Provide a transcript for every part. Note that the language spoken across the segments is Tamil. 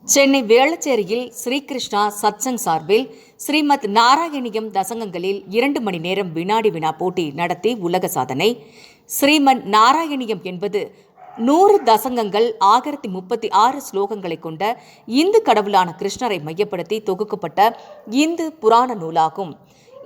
சென்னை வேளச்சேரியில் ஸ்ரீகிருஷ்ணா சத்சங் சார்பில் ஸ்ரீமத் நாராயணியம் தசங்கங்களில் 2 மணி நேரம் வினாடி வினா போட்டி நடத்தி உலக சாதனை. ஸ்ரீமன் நாராயணியம் என்பது 100 தசங்கங்கள் 1036 ஸ்லோகங்களை கொண்ட இந்து கடவுளான கிருஷ்ணரை மையப்படுத்தி தொகுக்கப்பட்ட இந்து புராண நூலாகும்.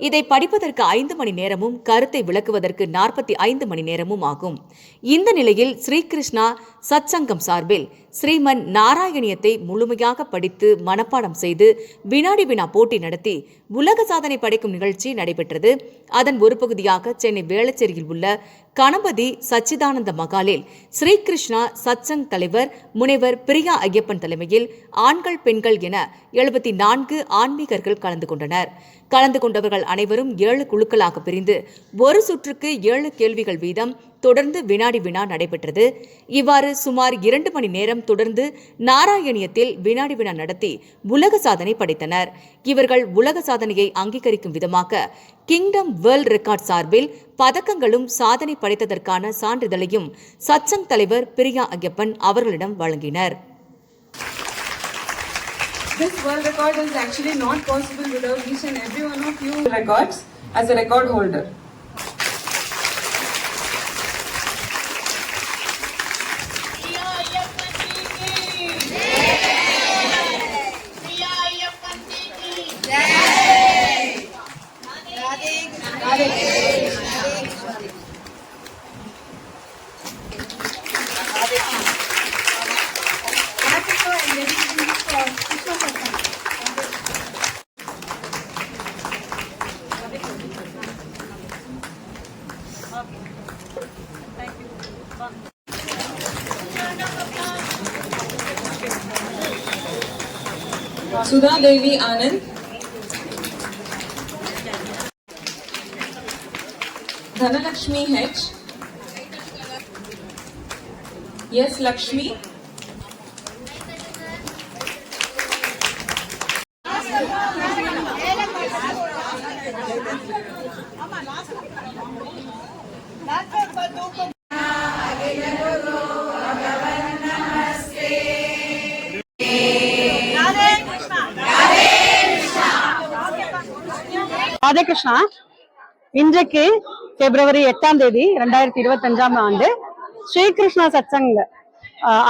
இதை படிப்பதற்கு 5 மணி நேரமும் கருத்தை விளக்குவதற்கு 45 மணி நேரமும் ஆகும். இந்த நிலையில் ஸ்ரீகிருஷ்ணா சத்சங்கம் சார்பில் ஸ்ரீமன் நாராயணியத்தை முழுமையாக படித்து மனப்பாடம் செய்து வினாடி வினா போட்டி நடத்தி உலக சாதனை படைக்கும் நிகழ்ச்சி நடைபெற்றது. அதன் ஒரு பகுதியாக சென்னை வேளச்சேரியில் உள்ள கணபதி சச்சிதானந்த மகாலில் ஸ்ரீகிருஷ்ணா சத்சங் தலைவர் முனைவர் பிரியா ஐயப்பன் தலைமையில் ஆண்கள் பெண்கள் என 74 ஆன்மீகர்கள் கலந்து கொண்டனர். கலந்து கொண்டவர்கள் அனைவரும் 7 குழுக்களாக பிரிந்து ஒரு சுற்றுக்கு 7 கேள்விகள் வீதம் தொடர்ந்து வினாடி வினா நடைபெற்றது. இவ்வாறு சுமார் 2 மணி நேரம் தொடர்ந்து நாராயணியத்தில் வினாடி வினா நடத்தி உலக சாதனை படைத்தனர். இவர்கள் உலக சாதனையை அங்கீகரிக்கும் விதமாக கிங்டம் வேர்ல்ட் ரெக்கார்ட் சார்பில் பதக்கங்களும் சாதனை படைத்ததற்கான சான்றிதழையும் சத்சங் தலைவர் பிரியா ஐயப்பன் அவர்களிடம் வழங்கினர். This world record is actually not possible without each and every one of you records as a record holder. Sudha Devi Anand, Dhanalakshmi H, Yes Lakshmi, Radhe Krishna. இன்றைக்கு பிப்ரவரி 8ஆம் தேதி 2025ஆம் ஆண்டு ஸ்ரீகிருஷ்ணா சத்சங்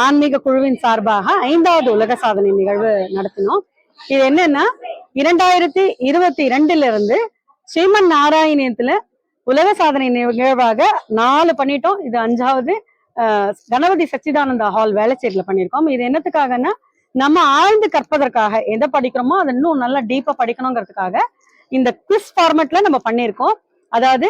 ஆன்மீக குழுவின் சார்பாக 5வது உலக சாதனை நிகழ்வு நடத்தினோம். இது என்னன்னா 2022 இருந்து ஸ்ரீமன் நாராயணியத்துல உலக சாதனை நிகழ்வாக 4 பண்ணிட்டோம். இது 5வது கணபதி சச்சிதானந்த ஹால் வேளச்சேரியில பண்ணியிருக்கோம். இது என்னத்துக்காகன்னா நம்ம ஆழ்ந்து கற்பதற்காக எதை படிக்கிறோமோ அதை இன்னும் நல்லா டீப்பா படிக்கணுங்கிறதுக்காக இந்த குவிஸ் ஃபார்மேட்ல நம்ம பண்ணியிருக்கோம். அதாவது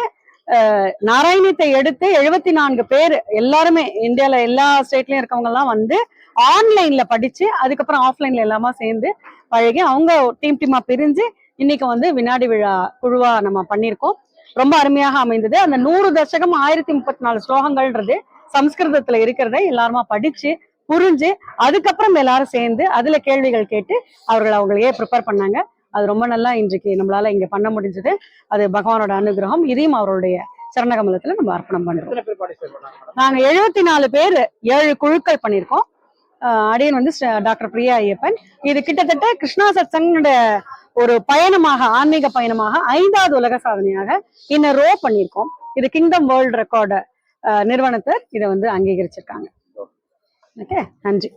நாராயணியத்தை எடுத்து 74 பேர் எல்லாருமே இந்தியால எல்லா ஸ்டேட்லயும் இருக்கவங்க எல்லாம் வந்து ஆன்லைன்ல படிச்சு அதுக்கப்புறம் ஆஃப்லைன்ல எல்லாமே சேர்ந்து பழகி அவங்க டீமா பிரிஞ்சு இன்னைக்கு வந்து வினாடி விழா குழுவா நம்ம பண்ணியிருக்கோம். ரொம்ப அருமையாக அமைந்தது. அந்த 100 தசகம் 1034 ஸ்லோகங்கள்ன்றது சம்ஸ்கிருதத்துல இருக்கிறத எல்லாருமா படிச்சு புரிஞ்சு அதுக்கப்புறம் எல்லாரும் சேர்ந்து அதுல கேள்விகள் கேட்டு அவங்களையே ப்ரிப்பேர் பண்ணாங்க. அது ரொம்ப நல்லா இன்றைக்கு நம்மளால இங்க பண்ண முடிஞ்சது. அது பகவானோட அனுகிரகம். இதையும் அவருடைய சரணகமலத்துல நம்ம அர்ப்பணம் பண்றோம். நாங்க 74 பேர் 7 குழுக்கள் பண்ணியிருக்கோம். அடியன் வந்து டாக்டர் பிரியா ஐயப்பன். இது கிட்டத்தட்ட கிருஷ்ணா சத்சங்கோட ஒரு பயணமாக ஆன்மீக பயணமாக 5வது உலக சாதனையாக இந்த ரோ பண்ணியிருக்கோம். இது கிங்டம் வேர்ல்ட் ரெக்கார்டு நிறுவனத்தை இதை வந்து அங்கீகரிச்சிருக்காங்க. ஓகே, நன்றி.